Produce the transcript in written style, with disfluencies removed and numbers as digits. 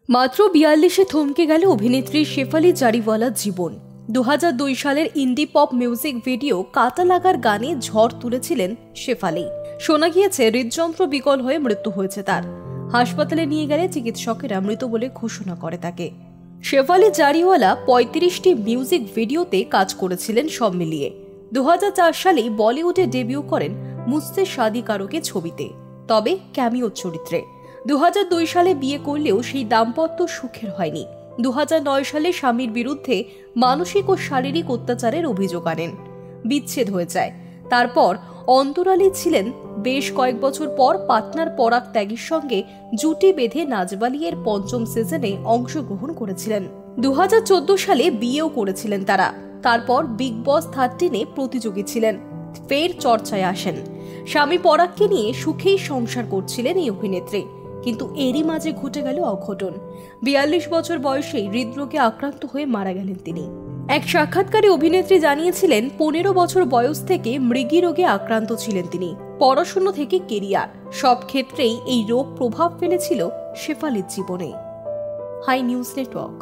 মাত্র 42-এ থমকে গেল অভিনেত্রী শেফালি জারিওয়ালার জীবন। 2002 সালের ইন্ডি পপ মিউজিক ভিডিও কাটা লাগার গানে ঝড় তুলেছিলেন শেফালি। শোনা গিয়েছে হৃদযন্ত্র বিকল হয়ে মৃত্যু হয়েছে তার। হাসপাতালে নিয়ে গেলে চিকিৎসকেরা মৃত বলে ঘোষণা করে তাকে। শেফালি জারিওয়ালা 35টি মিউজিক ভিডিওতে কাজ করেছিলেন সব মিলিয়ে। 2004 সালেই বলিউডে ডেবিউ করেন মুঝসে শাদি কারোকে ছবিতে, তবে ক্যামিও চরিত্রে। 2002 সালে বিয়ে করলেও সেই দাম্পত্য সুখের হয়নি। 2009 সালে স্বামীর বিরুদ্ধে মানসিক ও শারীরিক অত্যাচারের অভিযোগ আনেন, বিচ্ছেদ হয়ে যায়। তারপর অন্তরালে ছিলেন। বেশ কয়েক বছর পর পার্টনার পরাগ ত্যাগীর সঙ্গে জুটি বেঁধে নাচবালিয়ের 5ম সিজনে অংশগ্রহণ করেছিলেন। 2014 সালে বিয়েও করেছিলেন তারা। তারপর বিগ বস 13-এ প্রতিযোগী ছিলেন, ফের চর্চায় আসেন। স্বামী পরাগকে নিয়ে সুখেই সংসার করছিলেন এই অভিনেত্রী, কিন্তু এরই মাঝে ঘটে গেল অঘটন। 42 বছর বয়সেই হৃদরোগে আক্রান্ত হয়ে মারা গেলেন তিনি। এক সাক্ষাৎকারে অভিনেত্রী জানিয়েছিলেন 15 বছর বয়স থেকে মৃগী রোগে আক্রান্ত ছিলেন তিনি। পড়াশোনা থেকে কেরিয়ার, সব ক্ষেত্রেই এই রোগ প্রভাব ফেলেছিল শেফালির জীবনে। Hi news network.